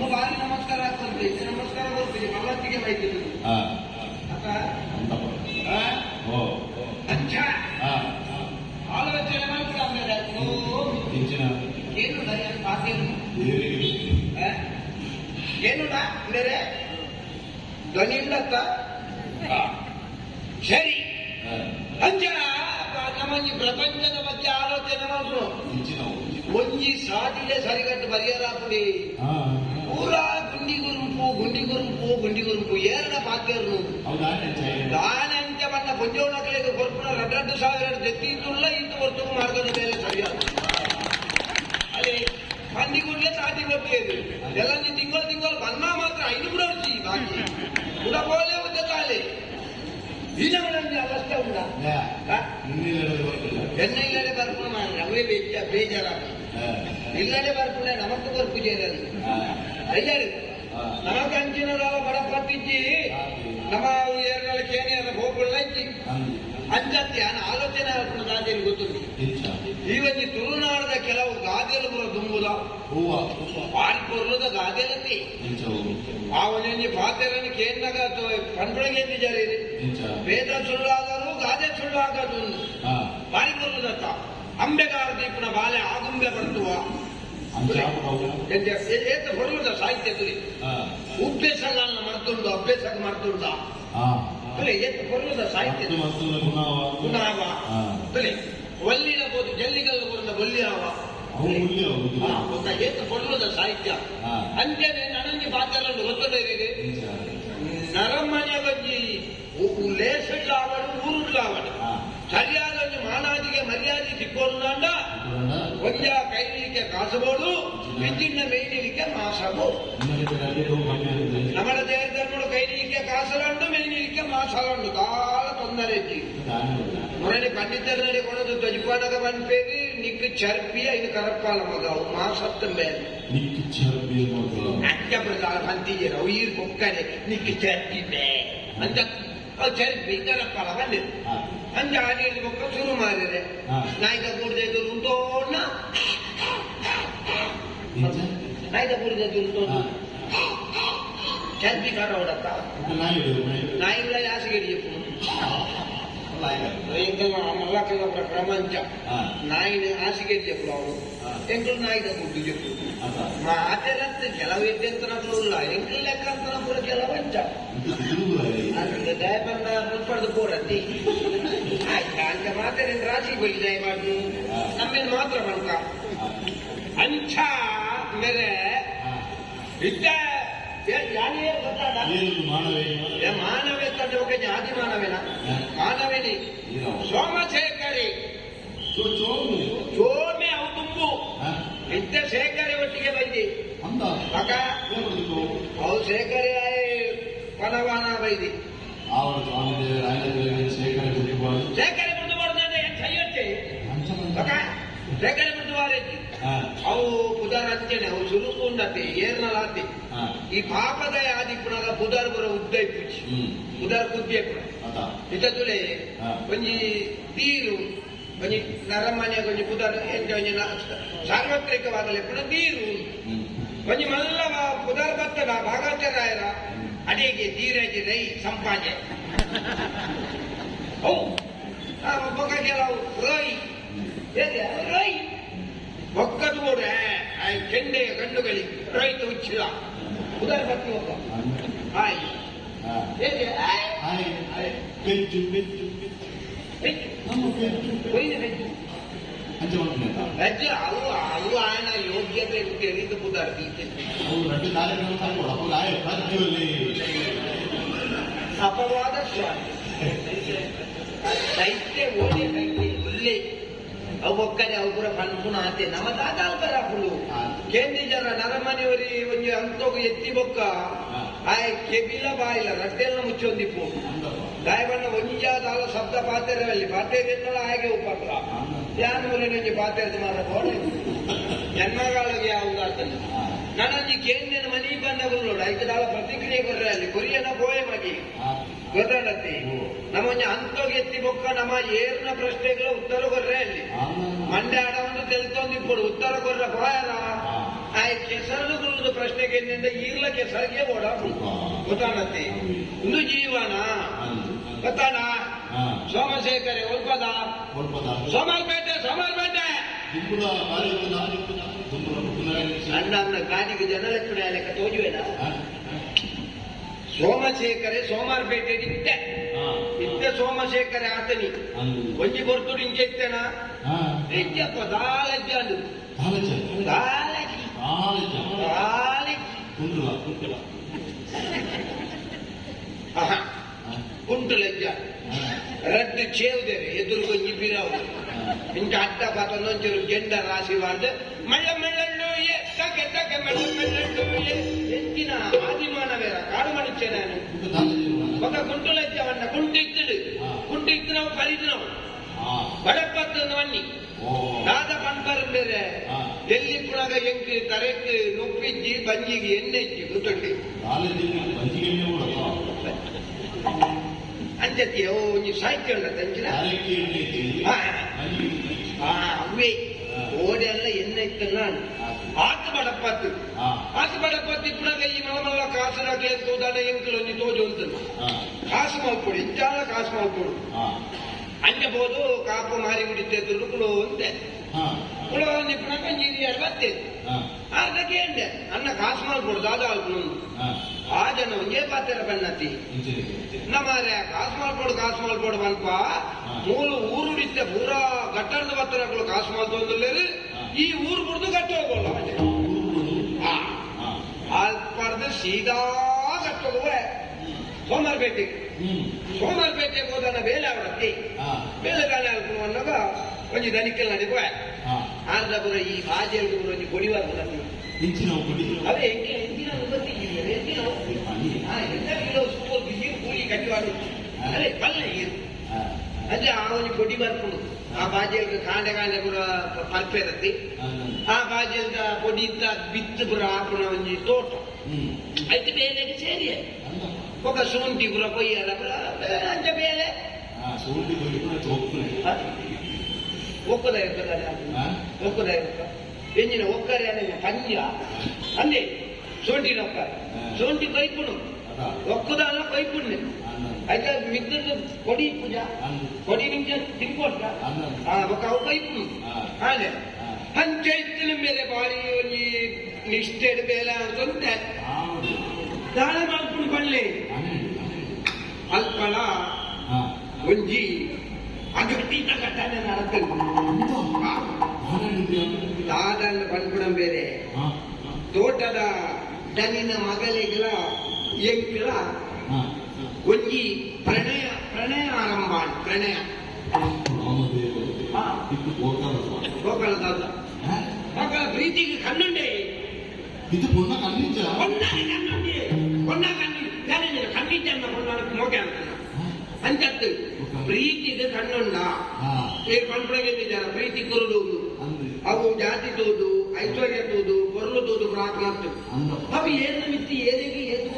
नमस्कार नमस्कार करते मलातिಗೆ माहिती आता अच्छा ಆಲೋಚನೆ ಮಾಡ್ತಾರೆ ಏನು ಏನುಡ ಬೇರೆ ಧ್ವನಿ ಇಲ್ಲತ್ತ ಸರಿ ಅಂಚ ನಮ್ಮ ಪ್ರಪಂಚದ ಬಗ್ಗೆ ಆಲೋಚನೆ ಮಾಡ್ರು ಒಂಜಿ ಸಾಧಿಗೆ ಸರಿಗಟ್ಟು ಬರೆಯಲಾಪುಡಿ ಪೂರಾ ಗುಂಡಿ ಗುರುಪು ಏರಡ ಪಾತ್ಯರು ದಾನಂಚ ಬಣ್ಣ ಪುಂಜೋಣಗಳಿಗೆ ಕೊರ್ಪುಣ 2,000 ತೆತ್ತಿದ್ದುಲ್ಲ ಇಂದು ವರ್ತಕ ಮಾರ್ಗದ ಮೇಲೆ ಸರಿಯಾದ ಅದೇ ಪಂದಿಗುಡ್ಲೆ ತಾಟಿ ಬರ್ತೇವೆ ಎಲ್ಲ ತಿಂಗಳು ಬನ್ನ ಮಾತ್ರ 500 ವರ್ಷಿ ಬಾಕಿ ಉಡಬೋಲೆ ಉದ್ದಾಲೆ ಈನವರಲ್ಲಿ ಅವಸ್ಥೆ ಉಂಟ ಎಣ್ಣೆ ಬರ್ಪುಣ ಮಾಡ್ರೆ ಅವೇ ಬೇಜಾರಾಗ ಇಲ್ಲದೆ ಬರ್ಪುಣ ನಮಕ್ಕೆ ಬರ್ಪು ಸೇರದು ಅಯ್ಯಾರು ನಮಕ್ಕೆ ಅಂಚಿನವರ ಬಡಪಟ್ಟಿಜ್ಜಿ ನಮ್ಮ ಏರ್ಗಳ ಕೇಣಿಯರ ಹೋಗುಳ್ಳ ಇಚ್ಚಿ ಅಂಜತ್ತಿ ಆಲೋಚನೆ ಆಗ್ಬಿಟ್ಟು ಗಾದೆಯಲ್ಲಿ ಗೊತ್ತುಂಟು ಇವತ್ತಿ ತುಳುನಾಡದ ಕೆಲವು ಗಾದೆಲು ಬರೋ ದುಂಬುದ ಪಾಲ್ಪೊರ್ಲದ ಗಾದೆಲತ್ತಿ ಅವನಿಗೆ ಪಾತ್ರೆಯನ್ನು ಕೇಂದ್ರಾಗ ಪಂಡ್ರಗೆ ನಿಜಾರಿ ವೇದ ಸುಳ್ಳಾದರೂ ಗಾದೆ ಸುಳ್ಳಾಗದು ಪಾಲ್ಪೊರ್ಲದತ್ತ ಅಂಬೆಗಾರ ದೀಪನ ಬಾಲೆ ಆಗುಂಬೆ ಬರ್ತುವ ಏತ ಹೊರಡುದ ಸಾಹಿತ್ಯ ತುರಿ ಉಪ್ಪೇಸಗಳನ್ನ ಮರ್ತುಂಡು ಅಭ್ಯಾಸ ಮರ್ತುಂಡ ಏತ ಹೊರಡುದ ಸಾಹಿತ್ಯ ಪುನಾವ ಒಲ್ಲಿನ ಬೋದು ಜಲ್ಲಿಗಲ್ಲ ಬರುದ ಒಲ್ಲಿಯಾವ ಏತ ಹೊರಡುದ ಸಾಹಿತ್ಯ ಅಂಜನೆ ನನಂಜಿ ಪಾತ್ರಗಳನ್ನು ಗೊತ್ತಡೇರಿ ನರಮನೆ ಬಂಜಿ ಲೇಸಡ್ಲಾವಡು ಊರುಡ್ಲಾವಡು ಸರಿಯಾದ ಮಾನಾದಿಗೆ ಮರ್ಯಾದೆ ಸಿಕ್ಕೋಲ್ಲ ಒಂಜ ಕೈಲಿಕ್ಕೆ ಕಾಸಬಹುದು ಹೆಚ್ಚಿನ ಮೇಯ್ಲಿಕ್ಕೆ ಮಾಸಬಹುದು ನಮ್ಮ ದೇಹದಲ್ಲಿ ಕೈಲಿಕ್ಕೆ ಕಾಸಲಂಡು ಮೇಯ್ಲಿಕ್ಕೆ ಮಾಸಲಂಡು ಕಾಲ ತೊಂದರೆ ಮೊರಳಿ ಪಂಡಿತರಲ್ಲಿ ಕೊಡೋದು ಧ್ವಜಪಾಠಕ ಬಂದ್ಪೇರಿ ನಿಕ್ಕು ಚರ್ಪಿ ಐದು ಕರಪ್ಪಾಲ ಮಗ ಅವು ಮಾಸತ್ತ ಮೇಲೆ ಅಕ್ಕ ಪ್ರಕಾರ ಬಂತಿದ್ದೀರ ಅವು ಈರ್ ಕೊಕ್ಕನೆ ನಿಕ್ಕು ಚರ್ಪಿ ಬೇ ಅಂತ ಚರ್ಪಿ ಕರಪ್ಪಾಲ ಬಂದಿರು ಅಂಜ ಆಡಿಯಲ್ಲಿ ಮಕ್ಕಳು ಶುರು ಮಾಡಿದ್ರೆ ನಾಯ್ಕ ಕೂಡದೆ ಉಂಟೋಣ ನಾಯ್ಕ ಕೂಡದೆ ಉಂಟೋಣ ಚರ್ಪಿ ಕಾಟ ಹೊಡತ್ತ ನಾಯಿಗಳ ಯಾಸಿಗೆ ಮಲ್ಲಕ್ಕನ ಪ್ರಪಂಚ ನಾಯಿನ ಹಾಸಿಗೆ చెప్పుడు ಅವನು ಎಂಕಲ್ ನಾಯಿದ ಗುಡ್ಡು చెప్పుడు మా ఆటలත් ಕೆಲವಿದ್ದಂತನಲ್ಲ ಎಂಕಲ್ ಲೆಕ್ಕಂತನಪುರ ಕೆಲವಂಚ ಅದರಿಂದ ದಯಪಂದ ಮುಲ್ಪಡ್ದು ಕೋಡತ್ತಿ ಆಯ್ತಾ ಅಂತ ಮಾತಾಡಿ ರಾಶಿ ಹೋಗಿ ದಯ ಮಾಡಿ ನಮ್ಮೇಲೆ ಮಾತ್ರ ಬಂಕ ಅಂಚ ಮೇರೆ ಇದ್ದ ಯಾರೇ ಗೊತ್ತಾಡ ಮಾನವೇ ತಂದೆ ಜಾತಿ ಮಾನವೇನ ಮಾನವೇನಿ ಸೋಮಶೇಖರಿ ಚೋಮೆ ಅವು ತುಂಬು ಇದ್ದ ಶೇಖರಿ ಒಟ್ಟಿಗೆ ಬಂದಿ ಮಗ ಅವು ಶೇಖರಿ ಪನವಾನ ಬೈದಿ ಶೇಖರಿ ಬಿಟ್ಟು ಬರ್ತದೆ ಕೈಯೊಟ್ಟೆ ಮಗ ಶೇಖರಿ ಬಿಟ್ಟು ಬಾರೈತಿ ಅವು ಪುದರ್ ಅಂತೇನೆ ಅವು ಸುರುಕುಂಡತೆ ಏರ್ನಲಾತಿ ಈ ಪಾಪದ ಆದಿಪ್ಪನಾಗ ಪುದರ್ ಬರೋ ಉದ್ದೈ ಪೂಜಿ ಪುದರ್ ಬುದ್ಧಿ ಇತ ತುಳೆ ಒಂಜಿ ತೀರು ಒಂಜಿ ನರಮನೆ ಒಂಜಿ ಪುದರ್ ಒಂಜಿ ಸಾರ್ವತ್ರಿಕವಾಗಲೇ ಪುನಃ ತೀರು ಒಂಜಿ ಮಲ್ಲ ಪುದರ್ ಬತ್ತಡ ಭಾಗವತರಾಯರ ಅಡಿಗೆ ತೀರೇಜಿ ರೈ ಸಂಪಾಜೆ ಓ ಒಬ್ಬ ಕೆಲವು ರೋಯ್ ರೋಯ್ ಒಕ್ಕದು ನೋಡ್ರೆ ಚೆಂಡೆಯ ಗಂಡುಗಳಿ ರೈತ ಉಚ್ಚಿದ ಉದಾರ ಬರ್ತಿ ಒಬ್ಬ ಹಾಯ್ ಹೆಜ್ಜೆ ಅವು ఆయన ಯೋಗ್ಯತೆ తెలియదు ಉದಾರ ಅಪವಾದ ದೈತ್ಯ ಓಡಿ ದೈತ್ಯ ಒಳ್ಳೆ ಅವು ಒಕ್ಕನೆ ಅವು ಪೂರ ಪನ್ಪುನ ಆತೆ ನಮ್ಮ ದಾದ ಅಲ್ಪರ ಪುಲು ಕೇಂದ್ರಿ ಜನ ನರಮನೆಯವರಿ ಒಂಜಿ ಅಂತೋಗು ಎತ್ತಿ ಬೊಕ್ಕ ಆಯ್ ಕೆಬಿಲ ಬಾಯಿಲ ರಟ್ಟೆಲ್ಲ ಮುಚ್ಚೊಂದಿಪ್ಪು ಗಾಯಬಣ್ಣ ಒಂಜಾದ ಶಬ್ದ ಪಾತೆರಲ್ಲಿ ಪಾತೆರೆಲ್ಲ ಹಾಗೆ ಉಪಕ್ರ ಯಾನು ಒಂಜಿ ಪಾತೆರದು ಮಾರ ಬೋಡೆ ಜನ್ಮಗಳಿಗೆ ಯಾವುದಾಗ್ತದೆ ನನಂಜಿ ಕೇಂದ್ರನ ಮನಿ ಬಂದವರು ಐಕದಾಳ ಪ್ರತಿಕ್ರಿಯೆ ಕೊರ್ರೆ ಅಲ್ಲಿ ಕೊರಿಯನ ಬೋಯೆ ಮಗಿ ಗೊತ್ತಾಡತ್ತಿ ನಮ್ಮೊಂಜಿ ಅಂತೋಗಿ ಎತ್ತಿ ಬೊಕ್ಕ ನಮ್ಮ ಏರ್ನ ಪ್ರಶ್ನೆಗಳ ಉತ್ತರ ಕೊರ್ರೆ ಅಲ್ಲಿ ಮಂಡ್ಯ ಆಡವನ್ನು ತೆಲ್ತೊಂದಿಪ್ಪಡು ಉತ್ತರ ಕೊರ್ರ ಬೋಯರ ಆ ಕೆಸರುಗುಳದ ಪ್ರಶ್ನೆಗೆ ಈರ್ಲ ಕೆಸರಿಗೆ ಓಡ ಗೊತ್ತಾಡತ್ತಿ ಒಂದು ಜೀವನ ಗೊತ್ತಾಡ ಸೋಮಶೇಖರೆ ಒಲ್ಪದ ಸೋಮಲ್ಪೇಟೆ ಅಣ್ಣ ಗಾಡಿಗೆ ಜನಲಕ್ಷಣ ಲೆಕ್ಕ ತೋಜುವೇನ ಸೋಮಶೇಖರೆ ಸೋಮಾರ್ಪೇಟೆ ಇತ್ತೆ ಸೋಮಶೇಖರೆ ಆತನಿ ಒಂಜಿ ಕೊರ್ತುಡು ಇಂಕೆತ್ತೇನ ಹೆಚ್ಚಪ್ಪ ದಾಲಜ್ಜ ಅಂದು ಕುಂಟುಲಜ್ಜ ರಡ್ಡು ಚೇವ್ದೇವೆ ಎದುರು ಕೊಂಜಿ ಬಿರಾವು ಇಂಚ ಅಡ್ಡ ಪಾತೊಂದೊಂಚೂರು ಜೆಂಡ ರಾಶಿ ಮಾಡ್ದೆ ಮಳ್ಳ ಮಳ್ಳಳ್ಳು ತಕ್ಕೆ ತಕ್ಕೆ ಮಳ್ಳ ಮಳ್ಳಳ್ಳು ಹೆಚ್ಚಿನ ಆದಿಮಾನವೇರ ಕಾಡು ಮನುಷ್ಯ ನಾನು ఒక గుంటులెచ్చవన్న గుంటు ఇత్తు ನಾವು ಕರೀತು ನಾವು ಬಡಪತ್ತವನ್ನಿ ದಾದ ಪಂಪರು ಬೇರೆ ಎಲ್ಲಿ ಪುಣಗ ಎಂಕಿ ತರೆಕ್ ನುಪ್ಪಿಜ್ಜಿ ಬಂಜಿಗೆ ಎಣ್ಣೆ ಇಚ್ಚಿ ಗೊತ್ತುಂಡಿ ಅಂಚತಿ ಒಂಜಿ ಸಾಹಿತ್ಯ ಉಂಡ ತಂಚಿನ ಅವೇ ಓಡೆಲ್ಲ ಎಣ್ಣೆ ಇತ್ತು ನಾನು ಆತು ಬಡಪತ್ತು ಇಪ್ಪುನಾಗ ಈ ಮಲಮಲ್ಲ ಕಾಸು ತೋದಾಡ ಎಂಕಲು ಒಂಜಿ ತೋಜು ಅಂತ ಕಾಸು ಮಲ್ಕೊಡು ಇಂಚಾಲ ಕಾಸು ಮಲ್ಕೊಡು ಅಂಜಬಹುದು ಕಾಪು ಮಾರಿ ಬಿಡಿತ್ತೆ ದುರ್ಗುಳು ಅಂತೆ ಕುಳ ನಿಪ್ಪುನಾಗ ನೀರು ಬರ್ತೇನೆ ಅದಕ್ಕೆ ಎಂಡೆ ಅನ್ನ ಕಾಸು ಮಲ್ಕೊಡು ದಾದ ಅಲ್ಕೊಂಡು ಆ ಜನ ಒಂದೇ ಪಾತ್ರ ಬಣ್ಣತಿ ನಮ್ಮರೆ ಕಾಸು ಮಲ್ಕೊಡು ಮಲ್ಪ ಮೂಲು ಊರು ಬಿತ್ತೆ ಪೂರಾ ಗಟ್ಟರದ ಪತ್ರಗಳು ಕಾಸು ಮಲ್ತೊಂದು ಈ ಊರು ಬಿಡ್ದು ಗಟ್ಟಿ ಹೋಗೋಲ್ಲ ಅಲ್ಪರ್ದು ಸೀದಾ ಗಟ್ಟಿ ಹೋಗುವೆ ಸೋಮಾರ್ಪೇಟೆಗೆ ಹೋದನ್ನ ಬೇಲೆ ಅವರತ್ತಿ ಬೇಲೆಗಾನೆ ಅಲ್ಕೊಂಡು ಅನ್ನೋಗ ಒಂಜಿ ದನಿಕೆಲ್ ನಡಿಪೋಯ ಆರ್ದಪುರ ಈ ಬಾಜಿಯಲ್ಲಿ ಒಂಜಿ ಕೊಡಿವಾರ ಅವೇ ಎಂಕಿನ ಬಿಸಿ ಕೂಲಿ ಕಟ್ಟಿವಾಡು ಅದೇ ಪಲ್ಲೆ ಅಂದ್ರೆ ಆ ಒಂದು ಕೊಡಿ ಬರ್ಕೊಂಡು ಆ ಬಾಜಿಯಲ್ಲಿ ಕಾಂಡೆ ಪುರ ಪಲ್ಪೇರತ್ತಿ ಆ ಬಾಜಿಯಲ್ದ ಕೊಡಿ ಇದ್ದ ಬಿತ್ತು ಪುರ ಆಪುಣ ಒಂಜಿ ತೋಟ ಐತೆ ಬೇಲೆಗೆ ಸೇರಿ ఒక ಶುಂಠಿ ಪುರ ಕೊಯ್ಯರ ಅಂಚ ಬೇಲೆ ಒಕ್ಕದ ಎಂಜಿನ ಒಕ್ಕರೆ ಪಂಜ ಅಂದೆ ಶುಂಠಿ ಒಕ್ಕರೆ ಶುಂಠಿ ಕೈಪುಣು ಒಕ್ಕದಲ್ಲ ಕೈಪುಣ್ಯ అయితే మిత్రులు కొడి పూజ కొడి నుంచి తిరిగొట్ట ఒక కైపుణు అదే పంచాయతీల మీద బాడి నిష్టేడు ಬೇಲ ಅಂತಂತೆ ದಾಳ ಮಾಡ್ಕೊಂಡು ಬಳ್ಳಿ ಅಲ್ಪಳ ಒಂಜಿ ಅಗಟಿತ ಘಟನೆ ನಡೆದು ದಾದನ್ನ ಬಂದ್ಬಿಡಂ ಬೇರೆ ತೋಟದ ದನಿನ ಮಗಳಿಗಳ ಎಂಕಿಳ ಒಂಜಿ ಪ್ರಣಯ ಆರಂಭ ಪ್ರಣಯ ಮಕ್ಕಳ ಪ್ರೀತಿಗೆ ಕಣ್ಣುಂಡೆ ಇದು ಪುಣ್ಯ ಕಣ್ಣಿಂಚ ಕಣ್ಣಿಂಚ ಮೋಕೆ ಅಂಚತ್ತು ಪ್ರೀತಿಗೆ ಕಣ್ಣುಂಡ ಪಂಪ್ರಗೆಂದಿದ್ದಾರ ಪ್ರೀತಿ ಕುರುಡುವುದು ಅವು ಜಾತಿ ತೋದು ಐಶ್ವರ್ಯ ತೋದು ಕೊರಲು ತೋದು ಪ್ರಾತ್ಮತ್ತು ಅವು ಏನು ಮಿತ್ತಿ ಏನಿಗೆ ಏನು